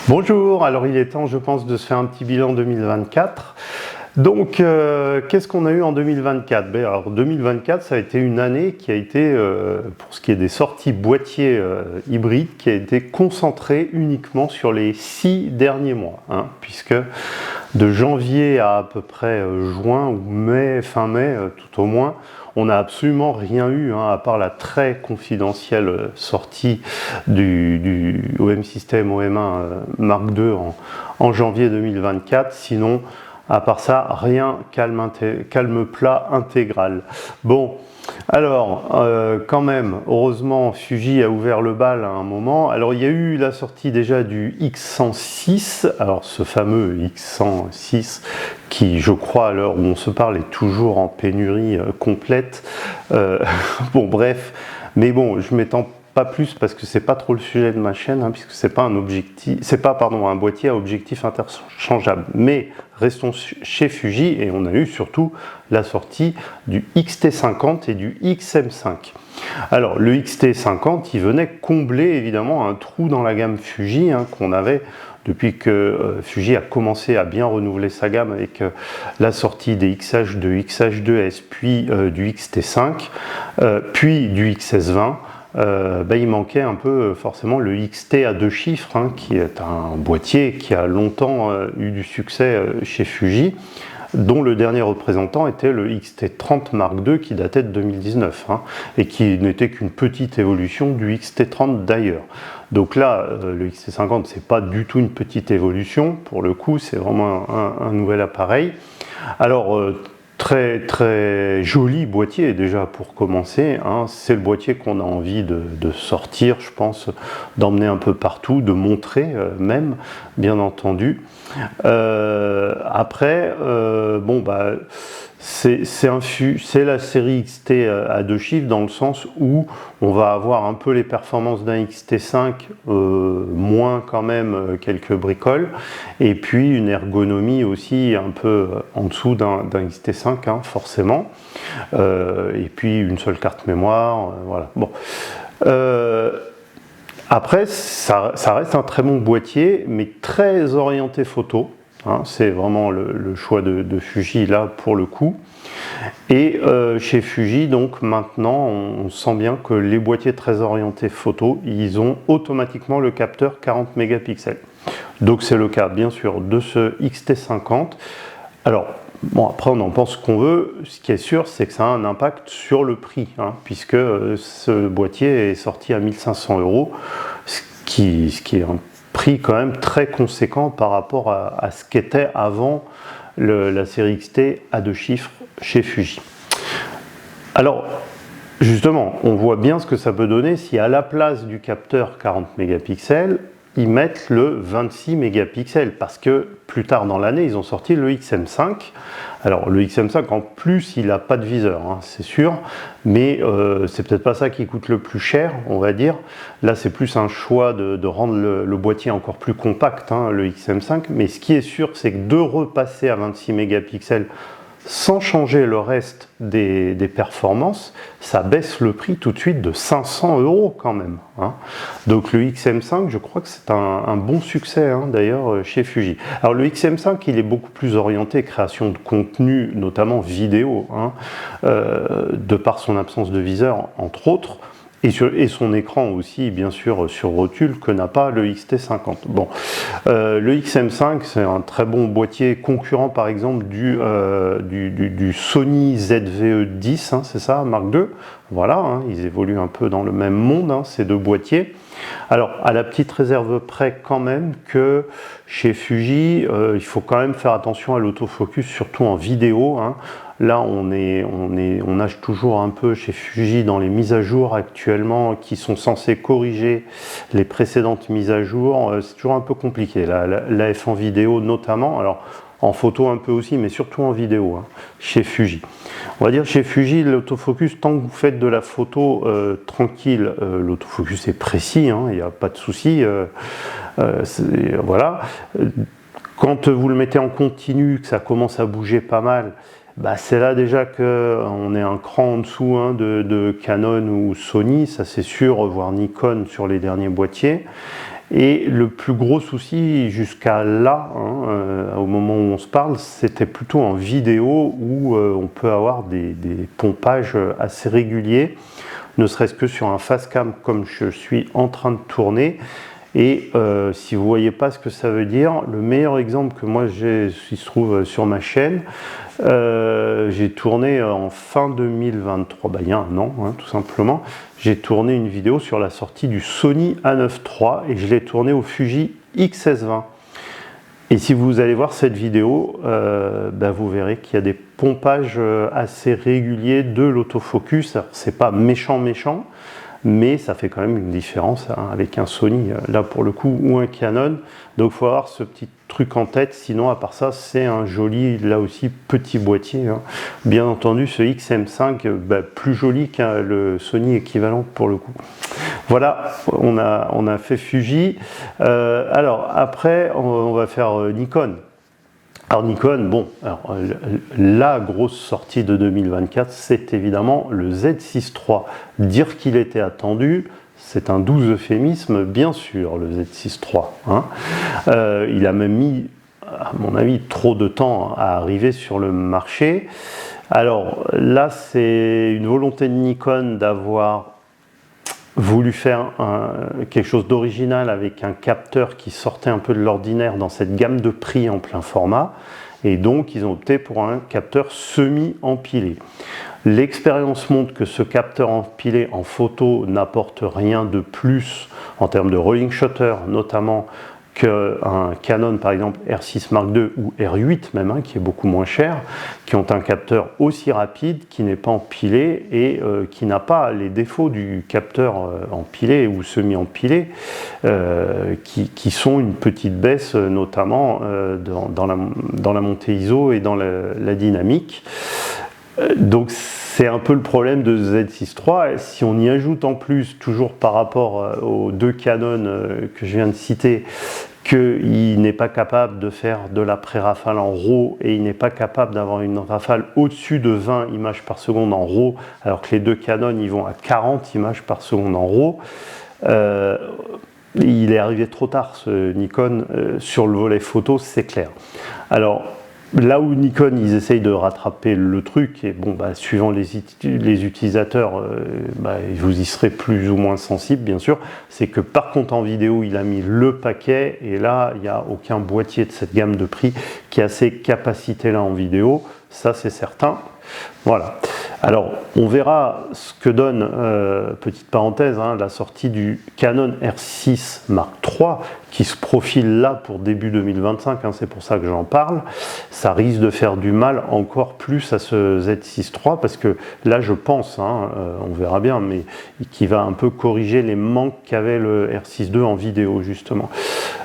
Bonjour, alors il est temps je pense de se faire un petit bilan 2024. Donc qu'est-ce qu'on a eu en 2024? Alors 2024 ça a été une année qui a été, pour ce qui est des sorties boîtiers hybrides, qui a été concentrée uniquement sur les 6 derniers mois, puisque de janvier à peu près juin ou mai, fin mai tout au moins, on n'a absolument rien eu, à part la très confidentielle sortie du OM System OM1 Mark II en janvier 2024. Sinon, à part ça, rien, calme plat intégral. Bon, alors, quand même, heureusement, Fuji a ouvert le bal à un moment. Alors, il y a eu la sortie déjà du X106, alors ce fameux X106 qui, je crois, à l'heure où on se parle, est toujours en pénurie complète. Bon, bref, mais bon, je m'étends pas plus parce que c'est pas trop le sujet de ma chaîne, puisque c'est pas un boîtier à objectif interchangeable. Mais restons chez Fuji et on a eu surtout la sortie du XT50 et du XM5. Alors le XT50, il venait combler évidemment un trou dans la gamme Fuji qu'on avait depuis que Fuji a commencé à bien renouveler sa gamme avec la sortie des XH2, XH2S, puis du XT5, puis du XS20. Il manquait un peu forcément le XT à 2 chiffres, qui est un boîtier qui a longtemps eu du succès chez Fuji, dont le dernier représentant était le XT30 Mark II qui datait de 2019 et qui n'était qu'une petite évolution du XT30 d'ailleurs. Donc là, le XT50, c'est pas du tout une petite évolution, pour le coup, c'est vraiment un nouvel appareil. Alors, très très joli boîtier déjà pour commencer, c'est le boîtier qu'on a envie de sortir, je pense, d'emmener un peu partout, de montrer même, bien entendu. Après, c'est la série XT à 2 chiffres dans le sens où on va avoir un peu les performances d'un XT5, moins quand même quelques bricoles, et puis une ergonomie aussi un peu en dessous d'un XT5, forcément, et puis une seule carte mémoire, voilà. Bon. Après, ça reste un très bon boîtier, mais très orienté photo. C'est vraiment le choix de Fuji là pour le coup. Et chez Fuji, donc maintenant, on sent bien que les boîtiers très orientés photo, ils ont automatiquement le capteur 40 mégapixels. Donc c'est le cas bien sûr de ce XT50. Alors, bon, après on en pense ce qu'on veut, ce qui est sûr c'est que ça a un impact sur le prix, puisque ce boîtier est sorti à 1500 €, ce qui est un prix quand même très conséquent par rapport à ce qu'était avant la série XT à 2 chiffres chez Fuji. Alors, justement, on voit bien ce que ça peut donner si à la place du capteur 40 mégapixels, ils mettent le 26 mégapixels, parce que plus tard dans l'année, ils ont sorti le XM5. Alors le XM5 en plus, il n'a pas de viseur, c'est sûr, mais c'est peut-être pas ça qui coûte le plus cher, on va dire. Là, c'est plus un choix de rendre le boîtier encore plus compact, le XM5, mais ce qui est sûr, c'est que de repasser à 26 mégapixels sans changer le reste des performances, ça baisse le prix tout de suite de 500 € quand même. Donc le XM5, je crois que c'est un bon succès d'ailleurs chez Fuji. Alors le XM5, il est beaucoup plus orienté création de contenu, notamment vidéo, de par son absence de viseur entre autres. Et son écran aussi, bien sûr, sur rotule, que n'a pas le XT50. Bon, le XM5, c'est un très bon boîtier concurrent, par exemple, du Sony ZV-E10, c'est ça, Mark II. Voilà, ils évoluent un peu dans le même monde, ces deux boîtiers. Alors, à la petite réserve près quand même que chez Fuji, il faut quand même faire attention à l'autofocus, surtout en vidéo. Là, on nage toujours un peu chez Fuji dans les mises à jour actuellement qui sont censées corriger les précédentes mises à jour. C'est toujours un peu compliqué. L'AF en vidéo notamment, alors en photo un peu aussi, mais surtout en vidéo, chez Fuji. On va dire chez Fuji, l'autofocus, tant que vous faites de la photo tranquille, l'autofocus est précis, il n'y a pas de souci. Voilà. Quand vous le mettez en continu, que ça commence à bouger pas mal, c'est là déjà qu'on est un cran en dessous de Canon ou Sony, ça c'est sûr, voire Nikon sur les derniers boîtiers. Et le plus gros souci jusqu'à là, au moment où on se parle, c'était plutôt en vidéo où on peut avoir des pompages assez réguliers, ne serait-ce que sur un face cam comme je suis en train de tourner. Et si vous ne voyez pas ce que ça veut dire, le meilleur exemple que moi j'ai, qui se trouve sur ma chaîne, j'ai tourné en fin 2023, il y a un an tout simplement, j'ai tourné une vidéo sur la sortie du Sony A9 III et je l'ai tourné au Fuji X-S20. Et si vous allez voir cette vidéo, vous verrez qu'il y a des pompages assez réguliers de l'autofocus. C'est pas méchant, mais ça fait quand même une différence avec un Sony, là pour le coup, ou un Canon. Donc il faut avoir ce petit truc en tête, sinon à part ça, c'est un joli, là aussi, petit boîtier. Bien entendu, ce XM5, plus joli qu'un le Sony équivalent pour le coup. Voilà, on a fait Fuji. Alors après, on va faire Nikon. Alors Nikon, la grosse sortie de 2024, c'est évidemment le Z6 III. Dire qu'il était attendu, c'est un doux euphémisme, bien sûr, le Z6 III. Il a même mis, à mon avis, trop de temps à arriver sur le marché. Alors là, c'est une volonté de Nikon d'avoir voulu faire quelque chose d'original avec un capteur qui sortait un peu de l'ordinaire dans cette gamme de prix en plein format, et donc ils ont opté pour un capteur semi-empilé. L'expérience montre que ce capteur empilé en photo n'apporte rien de plus en termes de rolling shutter notamment qu'un Canon par exemple R6 Mark II ou R8 même, qui est beaucoup moins cher, qui ont un capteur aussi rapide, qui n'est pas empilé et qui n'a pas les défauts du capteur empilé ou semi-empilé, qui sont une petite baisse notamment dans la montée ISO et dans la dynamique. Donc c'est un peu le problème de Z6 III. Si on y ajoute en plus, toujours par rapport aux deux Canon que je viens de citer, qu'il n'est pas capable de faire de la pré-rafale en RAW et il n'est pas capable d'avoir une rafale au-dessus de 20 images par seconde en RAW, alors que les deux Canon ils vont à 40 images par seconde en RAW. Il est arrivé trop tard ce Nikon sur le volet photo, c'est clair. Alors là où Nikon ils essayent de rattraper le truc, et suivant les utilisateurs, vous y serez plus ou moins sensible bien sûr, c'est que par contre en vidéo il a mis le paquet, et là il n'y a aucun boîtier de cette gamme de prix qui a ces capacités là en vidéo, ça c'est certain. Voilà. Alors, on verra ce que donne, petite parenthèse, la sortie du Canon R6 Mark III, qui se profile là pour début 2025, c'est pour ça que j'en parle. Ça risque de faire du mal encore plus à ce Z6 III, parce que là, je pense, on verra bien, mais qui va un peu corriger les manques qu'avait le R6 II en vidéo, justement.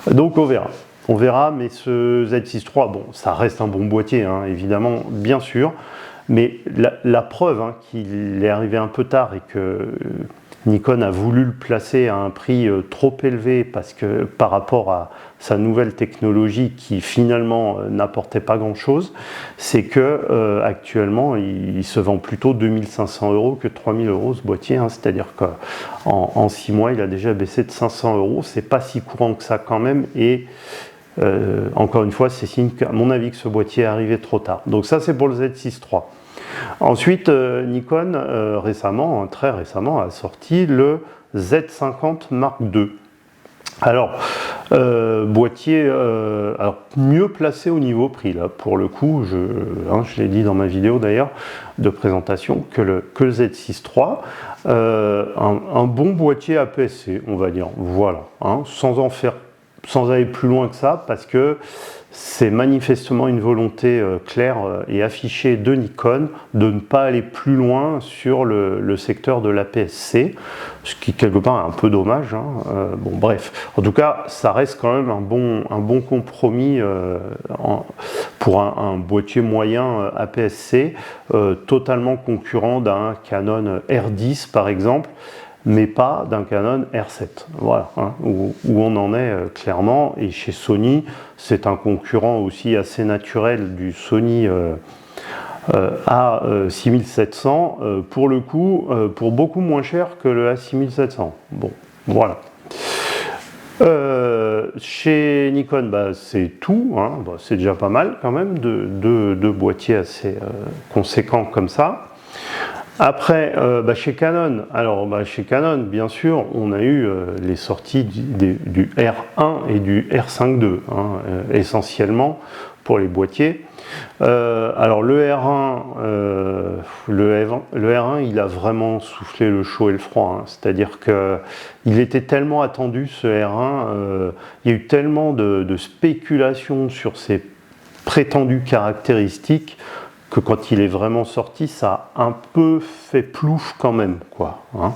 Donc, on verra. On verra, mais ce Z6 III, ça reste un bon boîtier, évidemment, bien sûr. Mais la preuve qu'il est arrivé un peu tard et que Nikon a voulu le placer à un prix trop élevé parce que par rapport à sa nouvelle technologie qui finalement n'apportait pas grand chose, c'est que actuellement il se vend plutôt 2500 € que 3000 € ce boîtier, c'est-à-dire qu'en 6 mois il a déjà baissé de 500 €, c'est pas si courant que ça quand même, et encore une fois c'est signe qu'à mon avis que ce boîtier est arrivé trop tard. Donc ça c'est pour le Z6 III. Ensuite, Nikon récemment, très récemment, a sorti le Z50 Mark II. Alors, boîtier mieux placé au niveau prix, là, pour le coup, je l'ai dit dans ma vidéo d'ailleurs, de présentation, que le Z6 III, un bon boîtier APS-C, on va dire, voilà, sans aller plus loin que ça, parce que c'est manifestement une volonté claire et affichée de Nikon de ne pas aller plus loin sur le secteur de l'APS-C, ce qui quelque part est un peu dommage. Bref, en tout cas, ça reste quand même un bon compromis pour un boîtier moyen APS-C, totalement concurrent d'un Canon R10 par exemple, mais pas d'un Canon R7, voilà, où on en est clairement. Et chez Sony, c'est un concurrent aussi assez naturel du Sony A6700, pour le coup, pour beaucoup moins cher que le A6700. Bon, voilà. Chez Nikon, bah, c'est tout, hein. Bah, c'est déjà pas mal quand même, de boîtiers assez conséquents comme ça. Après, bah, chez Canon, alors bah, chez Canon, bien sûr, on a eu les sorties du R1 et du R5 II, hein, essentiellement pour les boîtiers. Alors le R1, le R1, il a vraiment soufflé le chaud et le froid, hein. C'est-à-dire qu'il était tellement attendu ce R1, il y a eu tellement de spéculations sur ses prétendues caractéristiques que quand il est vraiment sorti, ça a un peu fait plouf quand même, quoi, hein.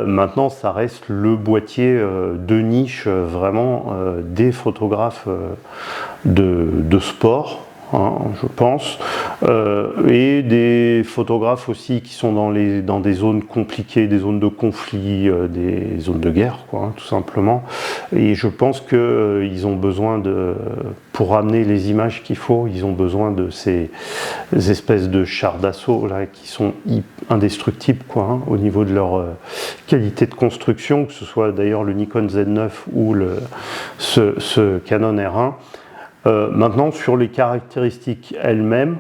Maintenant, ça reste le boîtier de niche vraiment des photographes de sport, hein, je pense, et des photographes aussi qui sont dans des zones compliquées, des zones de conflit, des zones de guerre, quoi, hein, tout simplement. Et je pense qu'ils ont besoin pour ramener les images qu'il faut, ils ont besoin de ces espèces de chars d'assaut là qui sont indestructibles, quoi, hein, au niveau de leur qualité de construction, que ce soit d'ailleurs le Nikon Z9 ou ce Canon R1. Maintenant, sur les caractéristiques elles-mêmes,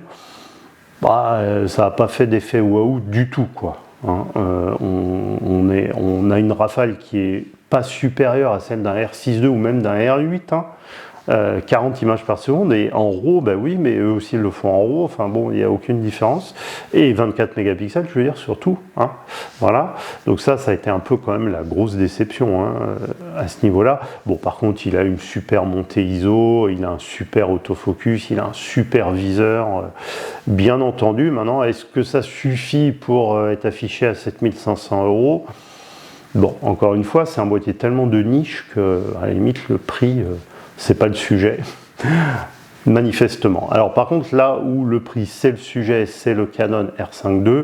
bah, ça n'a pas fait d'effet waouh du tout, quoi, hein. On a une rafale qui est pas supérieure à celle d'un R6 II ou même d'un R8, hein. 40 images par seconde, et en RAW, bah oui, mais eux aussi le font en RAW, enfin bon, il n'y a aucune différence, et 24 mégapixels, je veux dire, surtout, hein. Voilà, donc ça a été un peu quand même la grosse déception, hein, à ce niveau-là. Bon, par contre, il a une super montée ISO, il a un super autofocus, il a un super viseur, bien entendu. Maintenant, est-ce que ça suffit pour être affiché à 7500 €? Bon, encore une fois, c'est un boîtier tellement de niche que, à la limite, le prix, c'est pas le sujet, manifestement. Alors par contre, là où le prix c'est le sujet, c'est le Canon R5 II,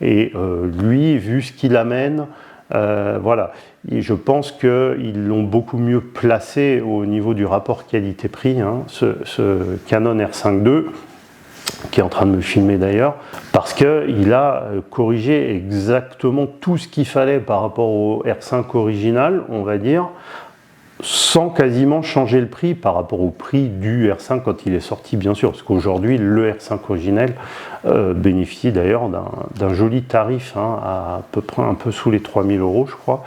et lui, vu ce qu'il amène, voilà, et je pense qu'ils l'ont beaucoup mieux placé au niveau du rapport qualité-prix, hein, ce Canon R5 II, qui est en train de me filmer d'ailleurs, parce qu'il a corrigé exactement tout ce qu'il fallait par rapport au R5 original, on va dire, sans quasiment changer le prix par rapport au prix du R5 quand il est sorti, bien sûr, parce qu'aujourd'hui le R5 originel bénéficie d'ailleurs d'un joli tarif, hein, à peu près un peu sous les 3000 €, je crois.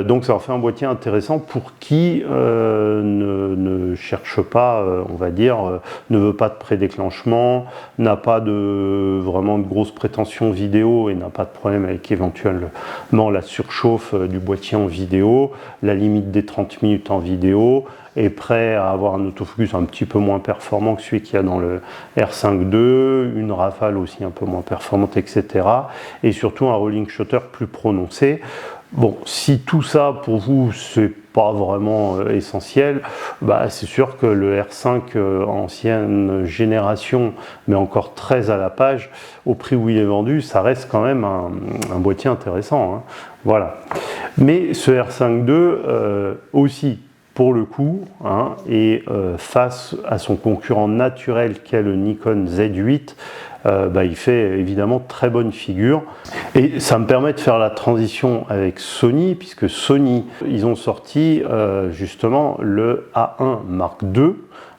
Donc ça en fait un boîtier intéressant pour qui ne cherche pas, on va dire, ne veut pas de prédéclenchement, n'a pas vraiment de grosses prétentions vidéo et n'a pas de problème avec éventuellement la surchauffe du boîtier en vidéo, la limite des 30 minutes en vidéo, est prêt à avoir un autofocus un petit peu moins performant que celui qu'il y a dans le R5 II, une rafale aussi un peu moins performante, etc. Et surtout un rolling shutter plus prononcé. Bon, si tout ça pour vous c'est pas vraiment essentiel, bah, c'est sûr que le R5 ancienne génération, mais encore très à la page, au prix où il est vendu, ça reste quand même un boîtier intéressant, hein. Voilà. Mais ce R5 II aussi, pour le coup, hein, et face à son concurrent naturel qu'est le Nikon Z8, bah, il fait évidemment très bonne figure. Et ça me permet de faire la transition avec Sony, puisque Sony, ils ont sorti justement le A1 Mark II,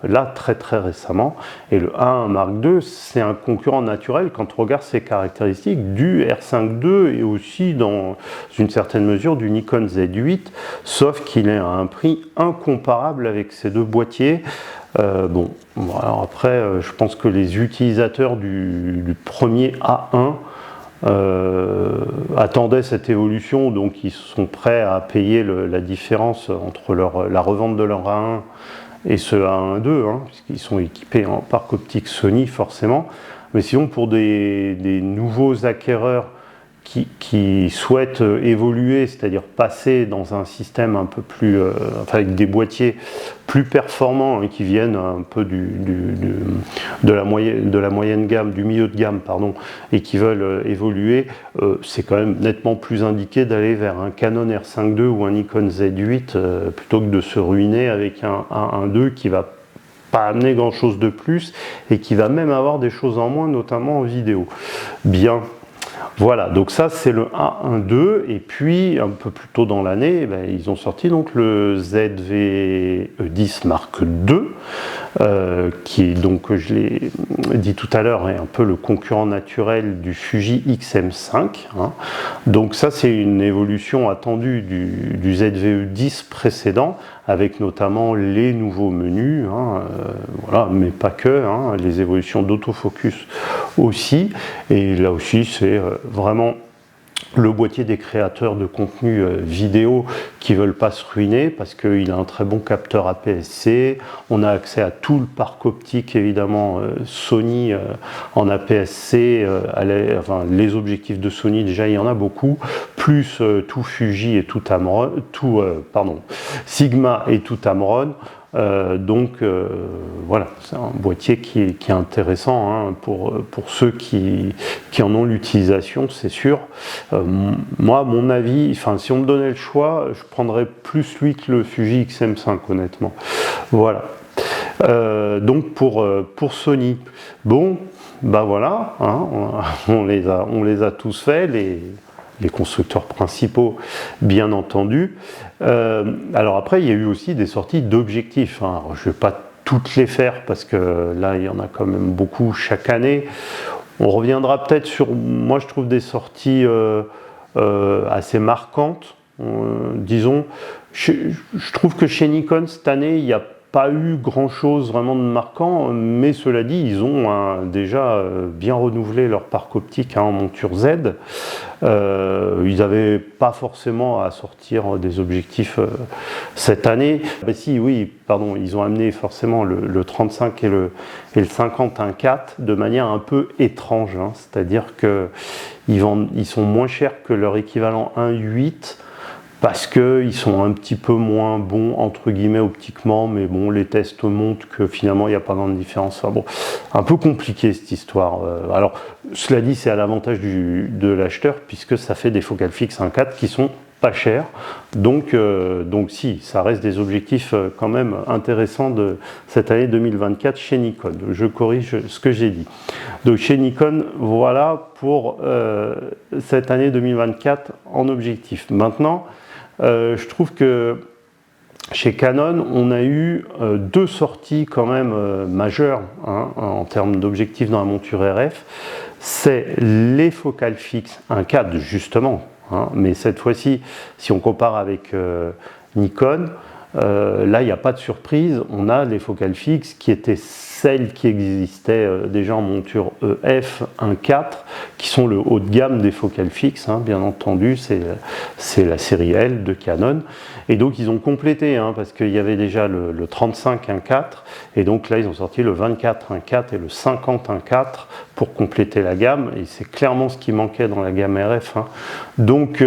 là très récemment, et le A1 Mark II, c'est un concurrent naturel quand on regarde ses caractéristiques du R5 II et aussi dans une certaine mesure du Nikon Z8, sauf qu'il est à un prix incomparable avec ces deux boîtiers. Bon, alors après, je pense que les utilisateurs du premier A1 attendaient cette évolution, donc ils sont prêts à payer la différence entre la revente de leur A1 et ce A1 II, hein, puisqu'ils sont équipés en parc optique Sony forcément. Mais sinon, pour des nouveaux acquéreurs qui souhaitent évoluer, c'est-à-dire passer dans un système un peu plus, enfin avec des boîtiers plus performants, hein, qui viennent un peu de la moyenne gamme, du milieu de gamme, pardon, et qui veulent évoluer, c'est quand même nettement plus indiqué d'aller vers un Canon R5 II ou un Nikon Z8 plutôt que de se ruiner avec un II qui va pas amener grand chose de plus et qui va même avoir des choses en moins, notamment en vidéo. Bien. Voilà, donc ça c'est le A1.2, et puis un peu plus tôt dans l'année, ils ont sorti donc le ZV-E10 Mark II, qui est donc, je l'ai dit tout à l'heure, est un peu le concurrent naturel du Fuji XM5. Hein. Donc ça c'est une évolution attendue du ZV-E10 précédent, avec notamment les nouveaux menus, hein, voilà, mais pas que, hein, les évolutions d'autofocus aussi, et là aussi c'est vraiment le boîtier des créateurs de contenu vidéo qui ne veulent pas se ruiner, parce qu'il a un très bon capteur APS-C, on a accès à tout le parc optique évidemment Sony en APS-C, les objectifs de Sony déjà il y en a beaucoup, plus tout Fuji et tout Tamron, Sigma et tout Tamron. Voilà, c'est un boîtier qui est intéressant, hein, pour ceux qui en ont l'utilisation, c'est sûr. Moi, à mon avis, si on me donnait le choix, je prendrais plus lui que le Fuji XM5, honnêtement. Voilà. Donc pour Sony, bon, voilà, hein, on les a tous faits, les constructeurs principaux, bien entendu. Alors après, il y a eu aussi des sorties d'objectifs. Hein. Je ne vais pas toutes les faire parce que là, il y en a quand même beaucoup chaque année. On reviendra peut-être sur, moi je trouve, des sorties assez marquantes. Disons, je trouve que chez Nikon, cette année, il n'y a pas eu grand chose vraiment de marquant, mais cela dit, ils ont déjà bien renouvelé leur parc optique, hein, en monture Z. Ils n'avaient pas forcément à sortir des objectifs cette année. Ils ont amené forcément le 35 et le 50 1.4 de manière un peu étrange, hein, c'est-à-dire qu'ils sont moins chers que leur équivalent 1.8, parce qu'ils sont un petit peu moins bons, entre guillemets, optiquement, mais bon, les tests montrent que finalement, il n'y a pas grande différence. Enfin, bon, un peu compliqué cette histoire. Alors, cela dit, c'est à l'avantage de l'acheteur, puisque ça fait des focales fixes 1.4 qui sont pas chers. Donc si, ça reste des objectifs quand même intéressants de cette année 2024 chez Nikon. Je corrige ce que j'ai dit. Donc chez Nikon, voilà pour cette année 2024 en objectif. Maintenant, je trouve que chez Canon, on a eu deux sorties quand même majeures, hein, en termes d'objectifs dans la monture RF. C'est les focales fixes 1.4 justement, hein, mais cette fois-ci, si on compare avec Nikon, là il n'y a pas de surprise, on a les focales fixes qui étaient celles qui existaient déjà en monture EF 1.4, qui sont le haut de gamme des focales fixes, hein, bien entendu, c'est la série L de Canon, et donc ils ont complété, hein, parce qu'il y avait déjà le 35 1.4, et donc là ils ont sorti le 24 1.4 et le 50 1.4 pour compléter la gamme, et c'est clairement ce qui manquait dans la gamme RF, hein. Donc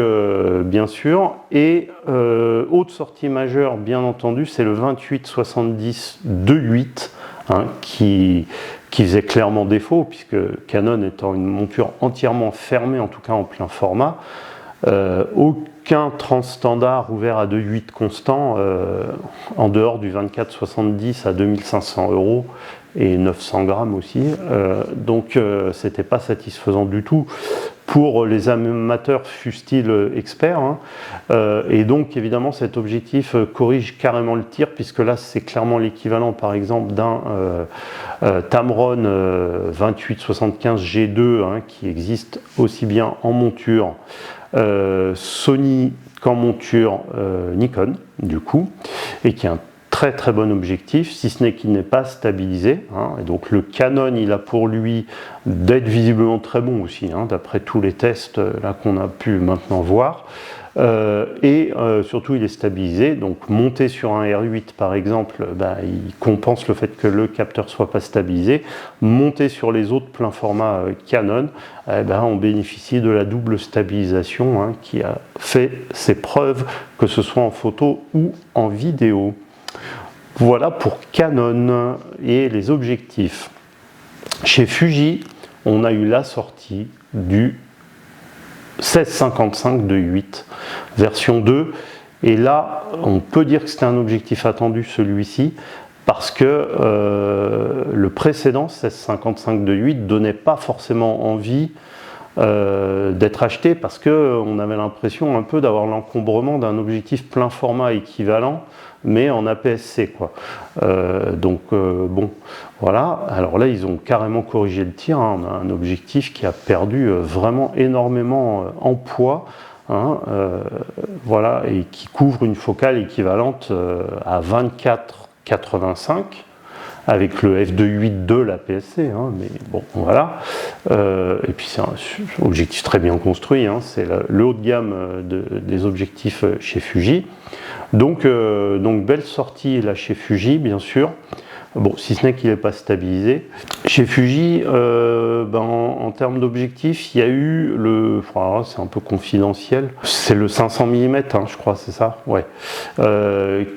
bien sûr, et autre sortie majeure, bien entendu, c'est le 28-70 2.8, hein, qui faisait clairement défaut, puisque Canon étant une monture entièrement fermée, en tout cas en plein format, aucun transstandard ouvert à 2.8 constant en dehors du 24-70 à 2500 € et 900 grammes aussi, donc c'était pas satisfaisant du tout pour les amateurs fussent-ils experts, hein. Et donc évidemment cet objectif corrige carrément le tir, puisque là c'est clairement l'équivalent par exemple d'un Tamron 28-75 G2, hein, qui existe aussi bien en monture Sony qu'en monture Nikon du coup, et qui est un très très bon objectif, si ce n'est qu'il n'est pas stabilisé, hein. Et donc le Canon il a pour lui d'être visiblement très bon aussi, hein, d'après tous les tests là qu'on a pu maintenant voir, et surtout il est stabilisé, donc monter sur un R8 par exemple, il compense le fait que le capteur soit pas stabilisé. Monter sur les autres plein format Canon, on bénéficie de la double stabilisation, hein, qui a fait ses preuves, que ce soit en photo ou en vidéo. Voilà pour Canon et les objectifs. Chez Fuji, on a eu la sortie du 16-55 2.8 version 2, et là on peut dire que c'était un objectif attendu, celui-ci, parce que le précédent 16-55 2.8 donnait pas forcément envie d'être acheté parce qu'on avait l'impression un peu d'avoir l'encombrement d'un objectif plein format équivalent, mais en APS-C, quoi. Bon, voilà. Alors là, ils ont carrément corrigé le tir, hein. On a un objectif qui a perdu vraiment énormément en poids, hein, voilà, et qui couvre une focale équivalente à 24,85 avec le f2.8 de la PSC, hein, mais bon, voilà. Et puis c'est un objectif très bien construit, hein, c'est le haut de gamme des objectifs chez Fuji. Donc belle sortie là chez Fuji, bien sûr. Bon, si ce n'est qu'il n'est pas stabilisé. Chez Fuji, en termes d'objectifs, il y a eu c'est un peu confidentiel, c'est le 500 mm, hein, je crois, c'est ça, ouais,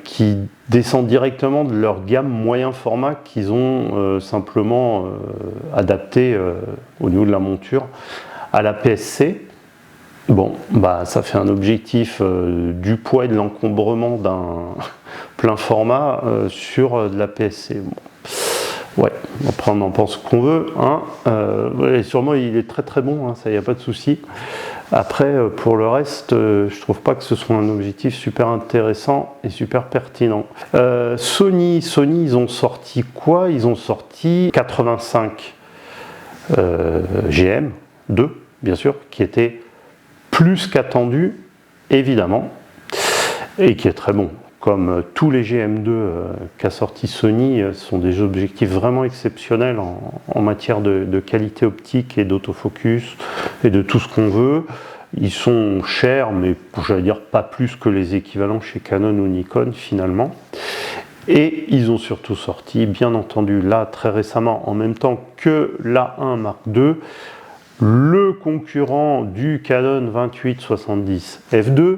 qui descend directement de leur gamme moyen format qu'ils ont simplement adapté au niveau de la monture à la PSC. Bon, ça fait un objectif du poids et de l'encombrement d'un plein format sur de la PSC. Bon. Ouais, après on en pense ce qu'on veut, hein. Et sûrement il est très très bon, hein, ça y a pas de souci. Après, pour le reste, je trouve pas que ce soit un objectif super intéressant et super pertinent. Sony, ils ont sorti quoi? Ils ont sorti 85 GM2, bien sûr, qui était plus qu'attendu, évidemment, et qui est très bon. Comme tous les GM2 qu'a sorti Sony, sont des objectifs vraiment exceptionnels en matière de qualité optique et d'autofocus et de tout ce qu'on veut. Ils sont chers, mais j'allais dire pas plus que les équivalents chez Canon ou Nikon finalement. Et ils ont surtout sorti, bien entendu, là très récemment, en même temps que l'A1 Mark II, le concurrent du Canon 28-70 f2.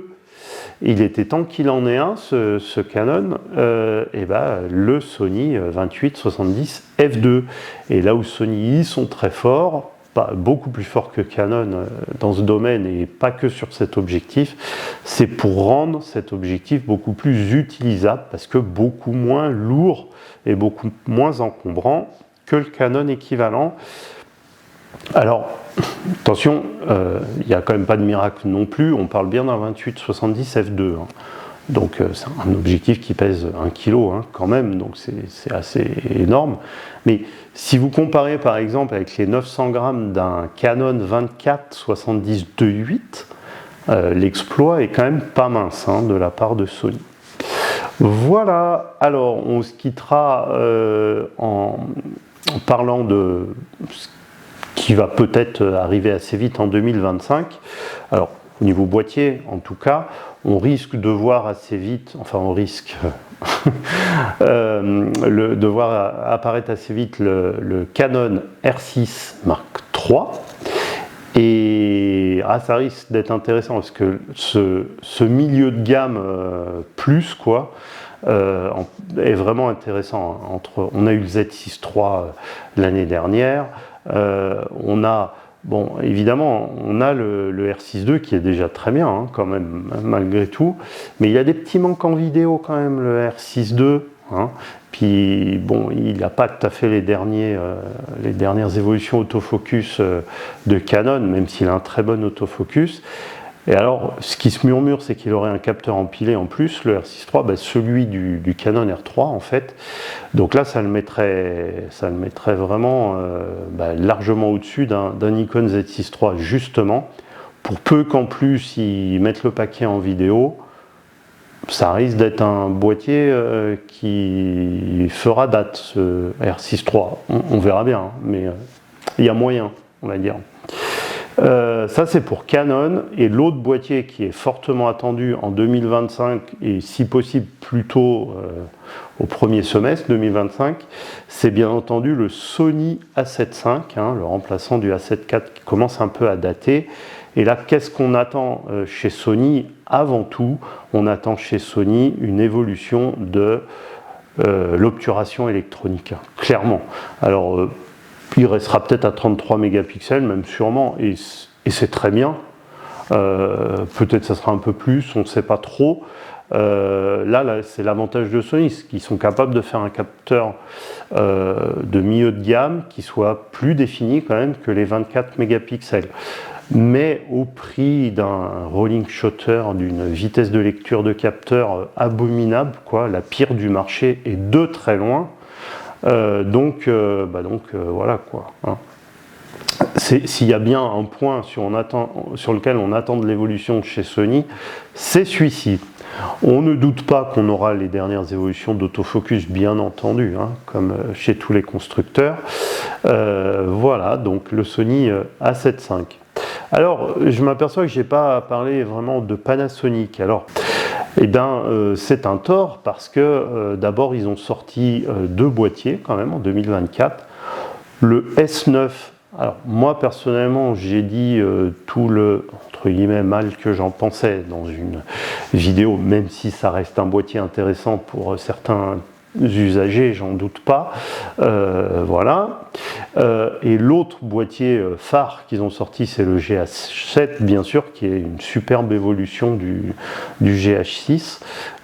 Il était temps qu'il en ait un, ce Canon, le Sony 28-70 f2. Et là où Sony, ils sont très forts, beaucoup plus forts que Canon dans ce domaine et pas que sur cet objectif, c'est pour rendre cet objectif beaucoup plus utilisable parce que beaucoup moins lourd et beaucoup moins encombrant que le Canon équivalent. Alors, attention, il n'y a quand même pas de miracle non plus, on parle bien d'un 28-70 f2, hein. Donc c'est un objectif qui pèse 1 kg hein, quand même, donc c'est assez énorme. Mais si vous comparez par exemple avec les 900 grammes d'un Canon 24-70 2.8, l'exploit est quand même pas mince hein, de la part de Sony. Voilà, alors on se quittera en parlant de ce qui va peut-être arriver assez vite en 2025. Alors, au niveau boîtier, en tout cas, on risque de voir assez vite, enfin on risque de voir apparaître assez vite le Canon R6 Mark III. Et ça risque d'être intéressant parce que ce milieu de gamme plus, quoi, est vraiment intéressant. On a eu le Z6 III l'année dernière. On a, bon, évidemment, on a le R6 II qui est déjà très bien, hein, quand même, malgré tout. Mais il y a des petits manques en vidéo quand même, le R6 II. Hein. Puis, bon, il n'a pas tout à fait les dernières évolutions autofocus de Canon, même s'il a un très bon autofocus. Et alors, ce qui se murmure, c'est qu'il aurait un capteur empilé en plus, le R6 III, celui du Canon R3 en fait. Donc là, ça le mettrait vraiment largement au-dessus d'un Nikon Z6 III, justement. Pour peu qu'en plus, ils mettent le paquet en vidéo, ça risque d'être un boîtier qui fera date, ce R6 III. On verra bien, hein, mais il y a moyen, on va dire. Ça c'est pour Canon, et l'autre boîtier qui est fortement attendu en 2025 et si possible plutôt au premier semestre 2025, c'est bien entendu le Sony A7 IV, hein, le remplaçant du A7 IV qui commence un peu à dater. Et là, qu'est-ce qu'on attend chez Sony? Avant tout, on attend chez Sony une évolution de l'obturation électronique, clairement. Alors, il restera peut-être à 33 mégapixels, même sûrement, et c'est très bien. Peut-être ça sera un peu plus, on ne sait pas trop. Là c'est l'avantage de Sony, c'est qu'ils sont capables de faire un capteur de milieu de gamme qui soit plus défini quand même que les 24 mégapixels. mais au prix d'un rolling shutter, d'une vitesse de lecture de capteur abominable, quoi, la pire du marché et de très loin. Voilà quoi. Hein. S'il y a bien un point sur lequel on attend de l'évolution de chez Sony, c'est celui-ci. On ne doute pas qu'on aura les dernières évolutions d'autofocus, bien entendu, hein, comme chez tous les constructeurs. Voilà, donc le Sony A7 V. Alors, je m'aperçois que je n'ai pas parlé vraiment de Panasonic. Alors, c'est un tort parce que d'abord, ils ont sorti deux boîtiers quand même en 2024. Le S9. Alors moi personnellement j'ai dit tout le entre guillemets mal que j'en pensais dans une vidéo, même si ça reste un boîtier intéressant pour certains usagers, j'en doute pas. Voilà. Et l'autre boîtier phare qu'ils ont sorti, c'est le GH7 bien sûr, qui est une superbe évolution du GH6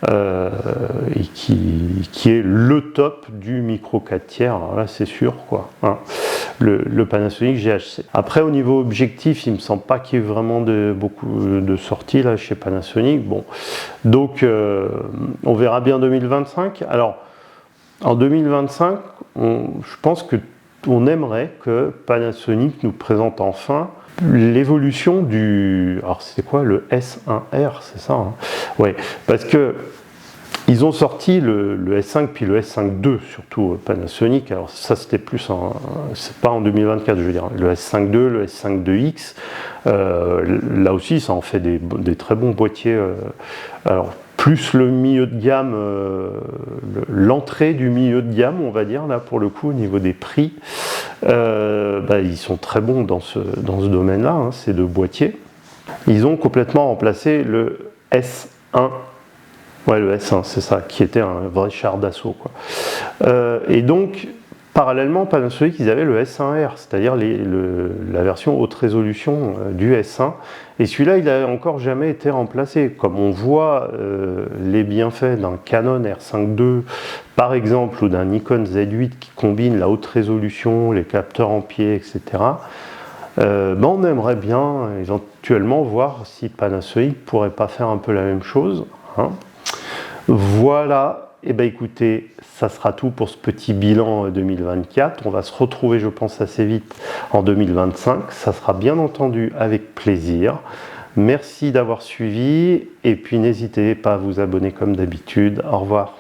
et qui est le top du micro 4 tiers. Alors là c'est sûr quoi. Hein. Le Panasonic GH7. Après au niveau objectif, il me semble pas qu'il y ait vraiment beaucoup de sorties là chez Panasonic. Bon, donc on verra bien 2025. Alors en 2025, je pense que on aimerait que Panasonic nous présente enfin l'évolution du. Alors c'était quoi le S1R, c'est ça hein. Ouais, parce que ils ont sorti le S5 puis le S5 II, surtout Panasonic. Alors ça c'était plus c'est pas en 2024 je veux dire. Le S5 II, le S5 IIX, là aussi ça en fait des très bons boîtiers. Alors plus le milieu de gamme, l'entrée du milieu de gamme on va dire là pour le coup au niveau des prix, ils sont très bons dans ce domaine-là, hein, ces deux boîtiers. Ils ont complètement remplacé le S1. Ouais, le S1, c'est ça, qui était un vrai char d'assaut, quoi. Et donc, parallèlement, Panasonic, ils avaient le S1R, c'est-à-dire la version haute résolution du S1. Et celui-là, il n'a encore jamais été remplacé. Comme on voit les bienfaits d'un Canon R5 II, par exemple, ou d'un Nikon Z8 qui combine la haute résolution, les capteurs en pied, etc., on aimerait bien éventuellement voir si Panasonic ne pourrait pas faire un peu la même chose. Hein. Voilà, et écoutez, ça sera tout pour ce petit bilan 2024. On va se retrouver, je pense, assez vite en 2025. Ça sera bien entendu avec plaisir. Merci d'avoir suivi et puis n'hésitez pas à vous abonner comme d'habitude. Au revoir.